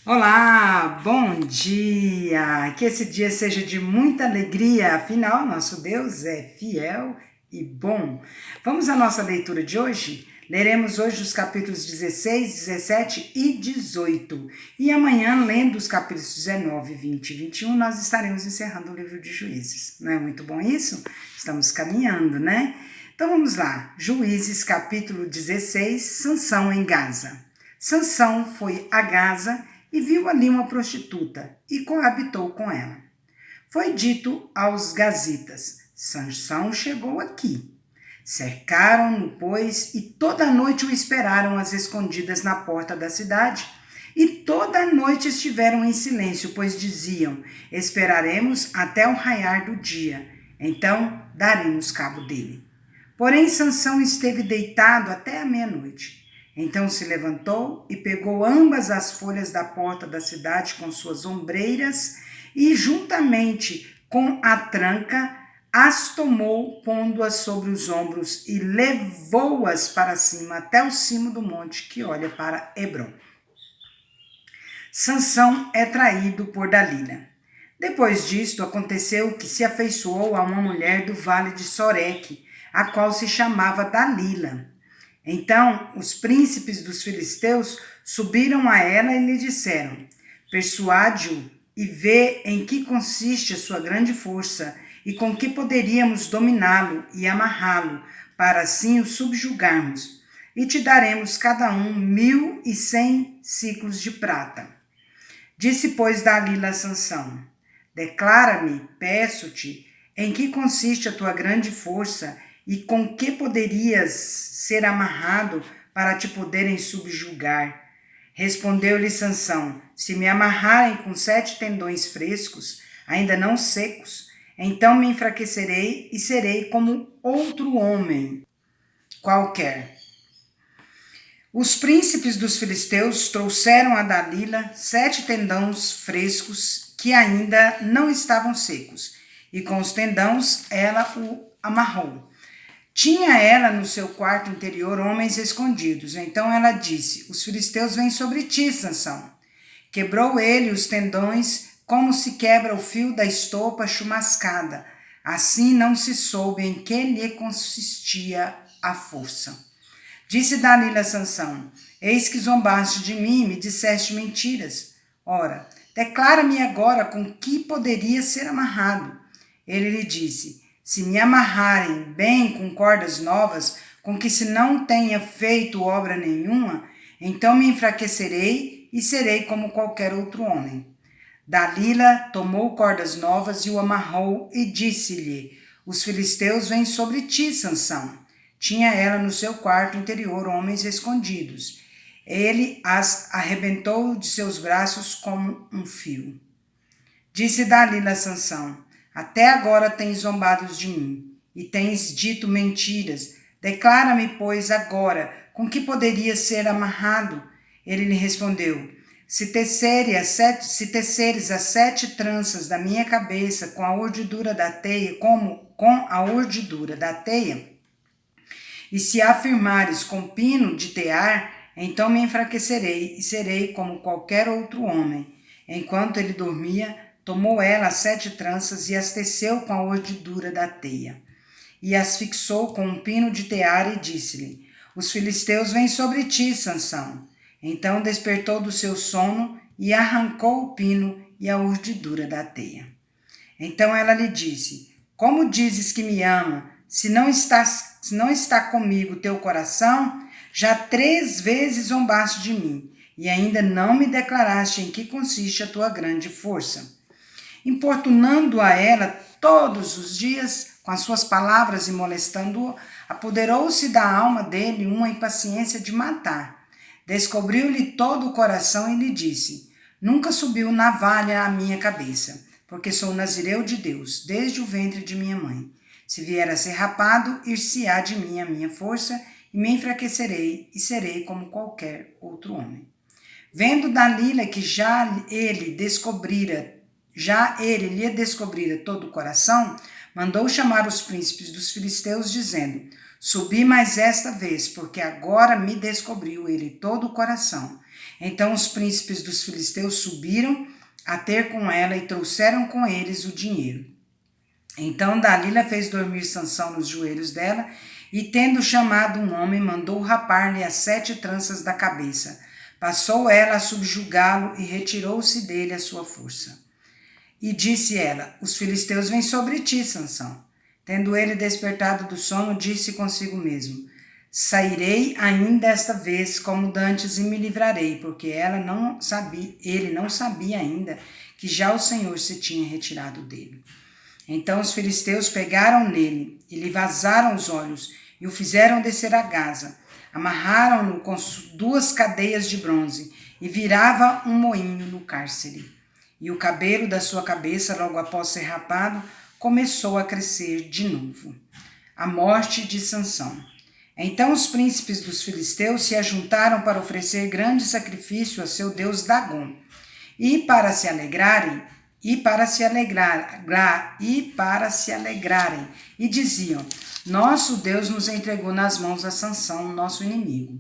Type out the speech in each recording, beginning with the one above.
Olá, bom dia! Que esse dia seja de muita alegria, afinal, nosso Deus é fiel e bom. Vamos à nossa leitura de hoje? Leremos hoje os capítulos 16, 17 e 18. E amanhã, lendo os capítulos 19, 20 e 21, nós estaremos encerrando o livro de Juízes. Não é muito bom isso? Estamos caminhando, né? Então vamos lá. Juízes, capítulo 16, Sansão em Gaza. Sansão foi a Gaza e viu ali uma prostituta e coabitou com ela. Foi dito aos gazitas: Sansão chegou aqui. Cercaram-no, pois, e toda a noite o esperaram às escondidas na porta da cidade. E toda a noite estiveram em silêncio, pois diziam: esperaremos até o raiar do dia, então daremos cabo dele. Porém, Sansão esteve deitado até a meia-noite. Então se levantou e pegou ambas as folhas da porta da cidade com suas ombreiras e, juntamente com a tranca, as tomou, pondo-as sobre os ombros e levou-as para cima até o cimo do monte que olha para Hebrom. Sansão é traído por Dalila. Depois disto, aconteceu que se afeiçoou a uma mulher do vale de Soreque, a qual se chamava Dalila. Então os príncipes dos filisteus subiram a ela e lhe disseram: persuade-o e vê em que consiste a sua grande força e com que poderíamos dominá-lo e amarrá-lo, para assim o subjugarmos. E te daremos cada um 1.100 siclos de prata. Disse, pois, Dalila a Sansão: declara-me, peço-te, em que consiste a tua grande força e com que poderias ser amarrado para te poderem subjugar? Respondeu-lhe Sansão: se me amarrarem com 7 tendões frescos, ainda não secos, então me enfraquecerei e serei como outro homem qualquer. Os príncipes dos filisteus trouxeram a Dalila 7 tendões frescos que ainda não estavam secos, e com os tendões ela o amarrou. Tinha ela no seu quarto interior homens escondidos. Então ela disse: os filisteus vêm sobre ti, Sansão. Quebrou ele os tendões, como se quebra o fio da estopa chumascada. Assim não se soube em que lhe consistia a força. Disse Dalila a Sansão: eis que zombaste de mim e me disseste mentiras. Ora, declara-me agora com que poderia ser amarrado. Ele lhe disse: se me amarrarem bem com cordas novas, com que se não tenha feito obra nenhuma, então me enfraquecerei e serei como qualquer outro homem. Dalila tomou cordas novas e o amarrou e disse-lhe: os filisteus vêm sobre ti, Sansão. Tinha ela no seu quarto interior homens escondidos. Ele as arrebentou de seus braços como um fio. Disse Dalila a Sansão: até agora tens zombado de mim e tens dito mentiras. Declara-me, pois, agora, com que poderia ser amarrado? Ele lhe respondeu: se teceres as 7 tranças da minha cabeça com a urdidura da teia, e se afirmares com pino de tear, então me enfraquecerei e serei como qualquer outro homem. Enquanto ele dormia, tomou ela as 7 tranças e as teceu com a urdidura da teia. E as fixou com um pino de tear e disse-lhe: os filisteus vêm sobre ti, Sansão. Então despertou do seu sono e arrancou o pino e a urdidura da teia. Então ela lhe disse: como dizes que me ama, se não está comigo teu coração? Já 3 vezes zombaste de mim, e ainda não me declaraste em que consiste a tua grande força. Importunando a ela todos os dias com as suas palavras e molestando-o, apoderou-se da alma dele uma impaciência de matar. Descobriu-lhe todo o coração e lhe disse: nunca subiu navalha à minha cabeça, porque sou nazireu de Deus, desde o ventre de minha mãe. Se vier a ser rapado, ir-se-á de mim a minha força, e me enfraquecerei, e serei como qualquer outro homem. Vendo Dalila que já ele lhe descobrira todo o coração, mandou chamar os príncipes dos filisteus, dizendo: subi mais esta vez, porque agora me descobriu ele todo o coração. Então os príncipes dos filisteus subiram a ter com ela e trouxeram com eles o dinheiro. Então Dalila fez dormir Sansão nos joelhos dela e, tendo chamado um homem, mandou rapar-lhe as 7 tranças da cabeça. Passou ela a subjugá-lo e retirou-se dele a sua força. E disse ela: os filisteus vêm sobre ti, Sansão. Tendo ele despertado do sono, disse consigo mesmo: sairei ainda esta vez como dantes e me livrarei, porque ele não sabia ainda que já o Senhor se tinha retirado dele. Então os filisteus pegaram nele e lhe vazaram os olhos e o fizeram descer a Gaza. Amarraram-no com 2 cadeias de bronze e virava um moinho no cárcere. E o cabelo da sua cabeça, logo após ser rapado, começou a crescer de novo. A morte de Sansão. Então os príncipes dos filisteus se ajuntaram para oferecer grande sacrifício a seu deus Dagom, e para se alegrarem, e diziam: nosso Deus nos entregou nas mãos a Sansão, nosso inimigo.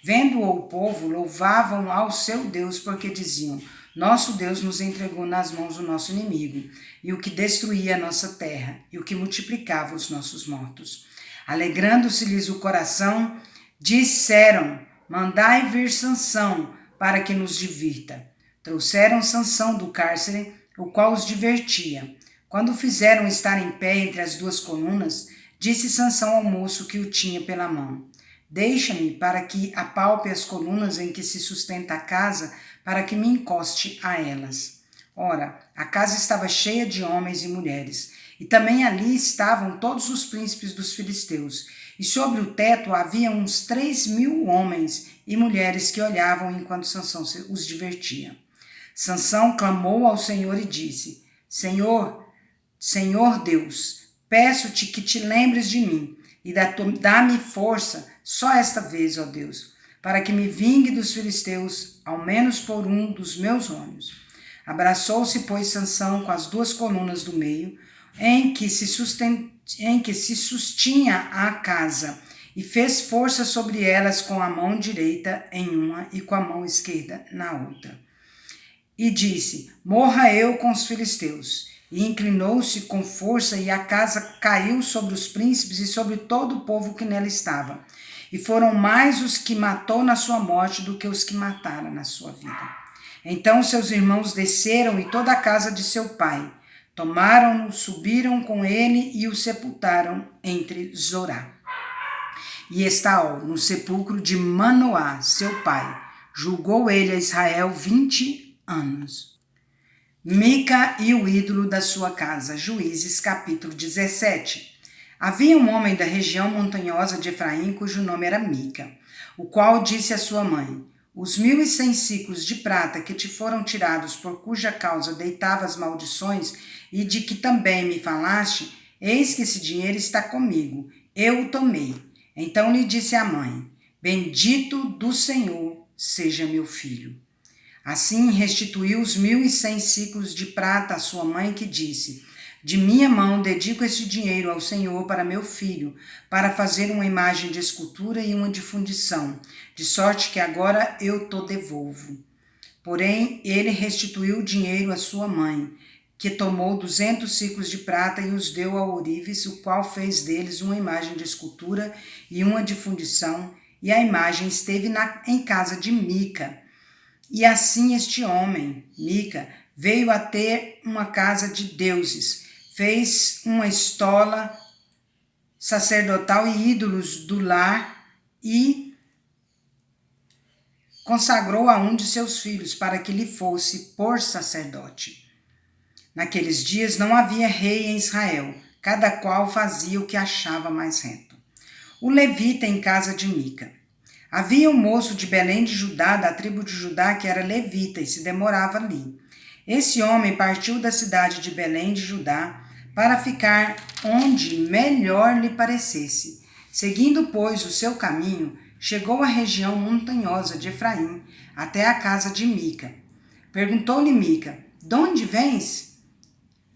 Vendo-o o povo, louvavam ao seu Deus, porque diziam: nosso Deus nos entregou nas mãos do nosso inimigo, e o que destruía a nossa terra, e o que multiplicava os nossos mortos. Alegrando-se-lhes o coração, disseram: mandai vir Sansão, para que nos divirta. Trouxeram Sansão do cárcere, o qual os divertia. Quando o fizeram estar em pé entre as 2 colunas, disse Sansão ao moço que o tinha pela mão: deixa-me para que apalpe as colunas em que se sustenta a casa, para que me encoste a elas. Ora, a casa estava cheia de homens e mulheres, e também ali estavam todos os príncipes dos filisteus, e sobre o teto havia uns 3.000 homens e mulheres que olhavam enquanto Sansão os divertia. Sansão clamou ao Senhor e disse: Senhor Deus, peço-te que te lembres de mim e dá-me força só esta vez, ó Deus, para que me vingue dos filisteus, ao menos por um dos meus olhos. Abraçou-se, pois, Sansão com as 2 colunas do meio, em que se sustinha a casa, e fez força sobre elas com a mão direita em uma e com a mão esquerda na outra. E disse: morra eu com os filisteus. E inclinou-se com força, e a casa caiu sobre os príncipes e sobre todo o povo que nela estava. E foram mais os que matou na sua morte do que os que mataram na sua vida. Então seus irmãos desceram e toda a casa de seu pai. Tomaram-no, subiram com ele e o sepultaram entre Zorá e Estaol, no sepulcro de Manoá, seu pai. Julgou ele a Israel 20 anos. Mica e o ídolo da sua casa. Juízes, capítulo 17. Havia um homem da região montanhosa de Efraim, cujo nome era Mica, o qual disse à sua mãe: os 1.100 siclos de prata que te foram tirados, por cuja causa deitavas maldições, e de que também me falaste, eis que esse dinheiro está comigo, eu o tomei. Então lhe disse a mãe: bendito do Senhor seja meu filho. Assim restituiu os 1.100 siclos de prata à sua mãe, que disse: de minha mão dedico este dinheiro ao Senhor para meu filho, para fazer uma imagem de escultura e uma de fundição, de sorte que agora eu te devolvo. Porém, ele restituiu o dinheiro à sua mãe, que tomou 200 siclos de prata e os deu ao ourives, o qual fez deles uma imagem de escultura e uma de fundição, e a imagem esteve em casa de Mica. E assim este homem, Mica, veio a ter uma casa de deuses, fez uma estola sacerdotal e ídolos do lar e consagrou a um de seus filhos para que lhe fosse por sacerdote. Naqueles dias não havia rei em Israel, cada qual fazia o que achava mais reto. O levita em casa de Mica. Havia um moço de Belém de Judá, da tribo de Judá, que era levita e se demorava ali. Esse homem partiu da cidade de Belém de Judá para ficar onde melhor lhe parecesse. Seguindo, pois, o seu caminho, chegou à região montanhosa de Efraim, até a casa de Mica. Perguntou-lhe Mica: de onde vens?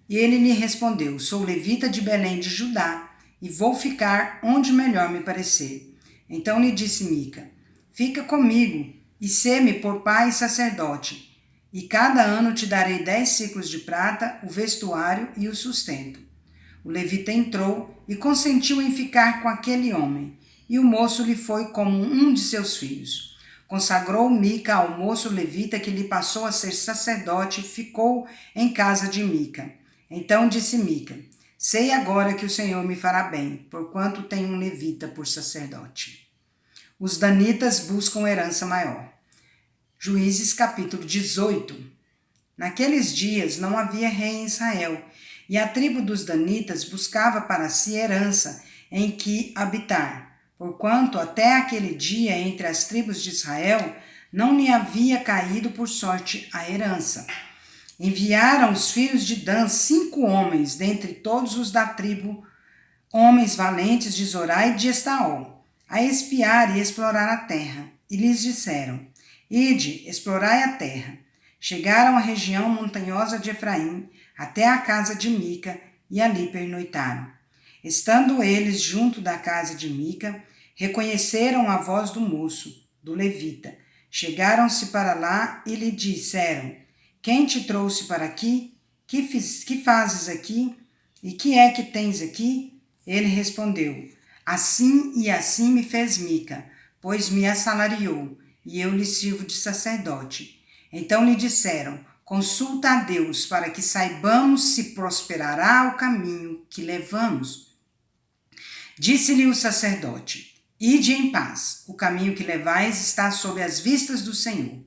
E ele lhe respondeu: sou levita de Belém de Judá, e vou ficar onde melhor me parecer. Então lhe disse Mica: fica comigo, e sê-me por pai e sacerdote. E cada ano te darei 10 ciclos de prata, o vestuário e o sustento. O levita entrou e consentiu em ficar com aquele homem, e o moço lhe foi como um de seus filhos. Consagrou Mica ao moço levita, que lhe passou a ser sacerdote, e ficou em casa de Mica. Então disse Mica: sei agora que o Senhor me fará bem, porquanto tenho um levita por sacerdote. Os danitas buscam herança maior. Juízes capítulo 18. Naqueles dias não havia rei em Israel, e a tribo dos danitas buscava para si herança em que habitar, porquanto até aquele dia entre as tribos de Israel não lhe havia caído por sorte a herança. Enviaram os filhos de Dan 5 homens, dentre todos os da tribo, homens valentes de Zorá e de Estaol, a espiar e explorar a terra, e lhes disseram: ide, explorai a terra. Chegaram à região montanhosa de Efraim, até a casa de Mica, e ali pernoitaram. Estando eles junto da casa de Mica, reconheceram a voz do moço, do levita. Chegaram-se para lá e lhe disseram: quem te trouxe para aqui? Que fazes aqui? E que é que tens aqui? Ele respondeu: assim e assim me fez Mica, pois me assalariou, e eu lhe sirvo de sacerdote. Então lhe disseram: consulta a Deus, para que saibamos se prosperará o caminho que levamos. Disse-lhe o sacerdote: ide em paz, o caminho que levais está sob as vistas do Senhor.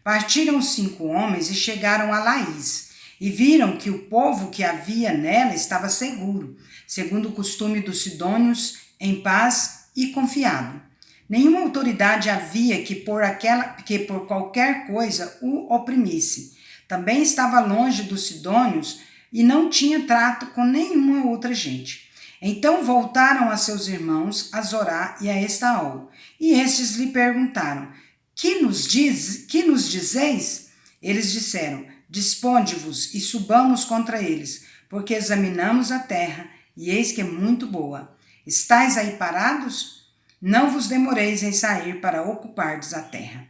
Partiram os 5 homens e chegaram a Laís, e viram que o povo que havia nela estava seguro, segundo o costume dos sidônios, em paz e confiado. Nenhuma autoridade havia que por qualquer coisa o oprimisse. Também estava longe dos sidônios e não tinha trato com nenhuma outra gente. Então voltaram a seus irmãos, a Zorá e a Estaol, e estes lhe perguntaram: que nos dizeis? Eles disseram: disponde-vos e subamos contra eles, porque examinamos a terra, e eis que é muito boa. Estais aí parados? Não vos demoreis em sair para ocupardes a terra.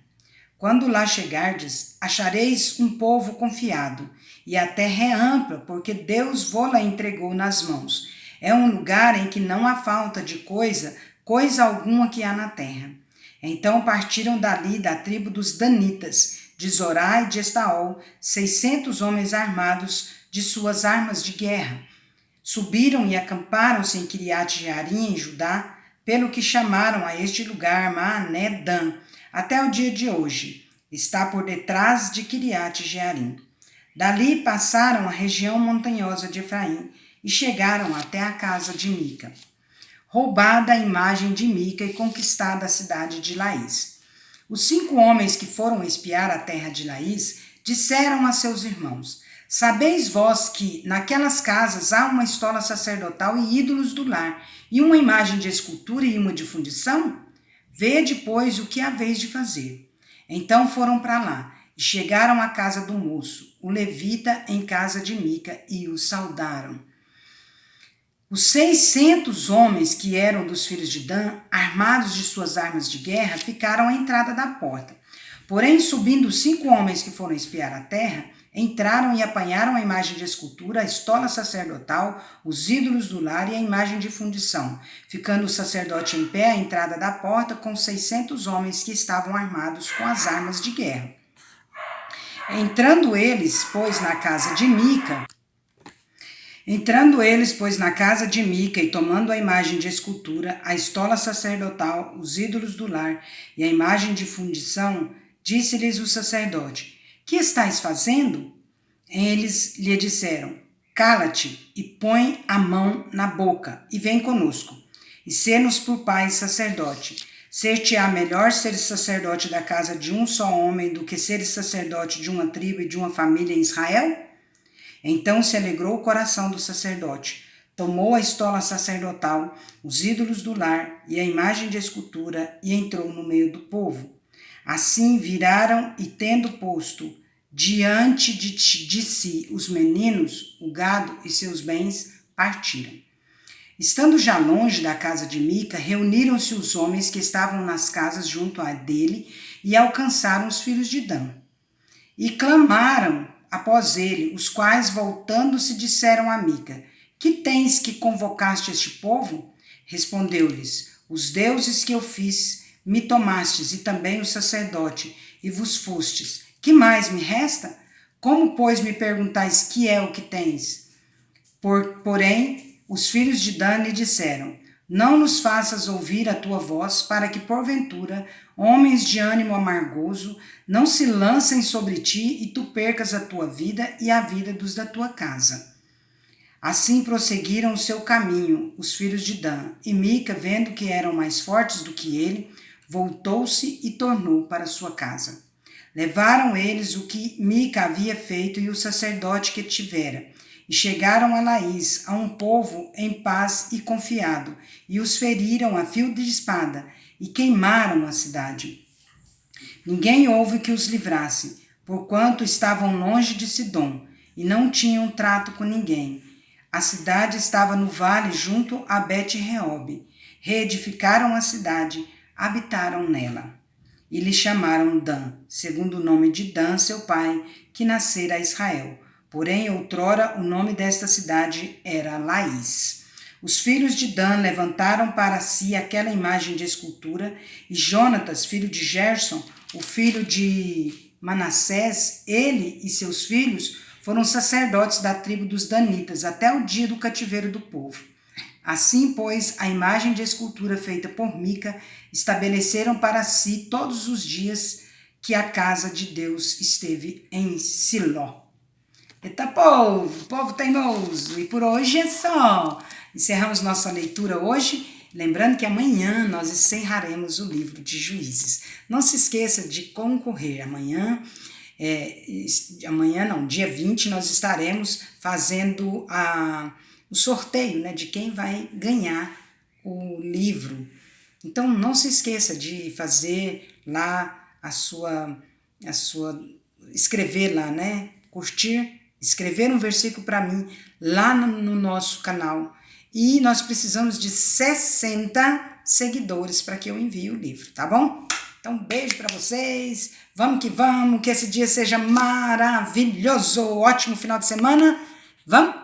Quando lá chegardes, achareis um povo confiado, e a terra é ampla, porque Deus vô-la entregou nas mãos. É um lugar em que não há falta de coisa alguma que há na terra. Então partiram dali da tribo dos danitas, de Zorá e de Estaol, 600 homens armados de suas armas de guerra. Subiram e acamparam-se em Quiriate-Jearim, em Judá, pelo que chamaram a este lugar Maané-Dan, até o dia de hoje. Está por detrás de Quiriate-Jearim. Dali passaram a região montanhosa de Efraim e chegaram até a casa de Mica. Roubada a imagem de Mica e conquistada a cidade de Laís. Os 5 homens que foram espiar a terra de Laís disseram a seus irmãos: sabeis vós que naquelas casas há uma estola sacerdotal e ídolos do lar, e uma imagem de escultura e uma de fundição? Vede, pois, o que haveis de fazer. Então foram para lá e chegaram à casa do moço, o levita, em casa de Mica, e o saudaram. Os 600 homens que eram dos filhos de Dan, armados de suas armas de guerra, ficaram à entrada da porta. Porém, subindo os 5 homens que foram espiar a terra, entraram e apanharam a imagem de escultura, a estola sacerdotal, os ídolos do lar e a imagem de fundição, ficando o sacerdote em pé à entrada da porta com os 600 homens que estavam armados com as armas de guerra. Entrando eles, pois, na casa de Mica, e tomando a imagem de escultura, a estola sacerdotal, os ídolos do lar e a imagem de fundição, disse-lhes o sacerdote: que estáis fazendo? Eles lhe disseram: cala-te e põe a mão na boca e vem conosco, e sê-nos por pai e sacerdote. Ser-te-á melhor seres sacerdote da casa de um só homem do que seres sacerdote de uma tribo e de uma família em Israel? Então se alegrou o coração do sacerdote, tomou a estola sacerdotal, os ídolos do lar e a imagem de escultura e entrou no meio do povo. Assim viraram e, tendo posto diante de si os meninos, o gado e seus bens, partiram. Estando já longe da casa de Mica, reuniram-se os homens que estavam nas casas junto a dele e alcançaram os filhos de Dan. E clamaram após ele, os quais, voltando-se, disseram a Mica: Que tens que convocaste este povo? Respondeu-lhes: Os deuses que eu fiz me tomastes, e também o sacerdote, e vos fostes. Que mais me resta? Como, pois, me perguntais que é o que tens? Porém, os filhos de Dan lhe disseram: Não nos faças ouvir a tua voz, para que, porventura, homens de ânimo amargoso não se lancem sobre ti e tu percas a tua vida e a vida dos da tua casa. Assim prosseguiram o seu caminho, os filhos de Dan, e Mica, vendo que eram mais fortes do que ele, voltou-se e tornou para sua casa. Levaram eles o que Mica havia feito e o sacerdote que tivera, e chegaram a Laís, a um povo em paz e confiado, e os feriram a fio de espada, e queimaram a cidade. Ninguém houve que os livrasse, porquanto estavam longe de Sidom, e não tinham trato com ninguém. A cidade estava no vale junto a Bet-Reob. Reedificaram a cidade, habitaram nela. E lhe chamaram Dan, segundo o nome de Dan, seu pai, que nascera a Israel. Porém, outrora, o nome desta cidade era Laís. Os filhos de Dan levantaram para si aquela imagem de escultura, e Jonatas, filho de Gerson, o filho de Manassés, ele e seus filhos foram sacerdotes da tribo dos Danitas até o dia do cativeiro do povo. Assim, pois, a imagem de escultura feita por Mica estabeleceram para si todos os dias que a casa de Deus esteve em Siló. Eita, povo teimoso! E por hoje é só. Encerramos nossa leitura hoje, lembrando que amanhã nós encerraremos o livro de Juízes. Não se esqueça de concorrer. Dia 20, nós estaremos fazendo o sorteio, né, de quem vai ganhar o livro. Então, não se esqueça de fazer lá escrever lá, né, curtir, escrever um versículo para mim lá no nosso canal. E nós precisamos de 60 seguidores para que eu envie o livro, tá bom? Então, um beijo para vocês. Vamos, que esse dia seja maravilhoso. Ótimo final de semana. Vamos?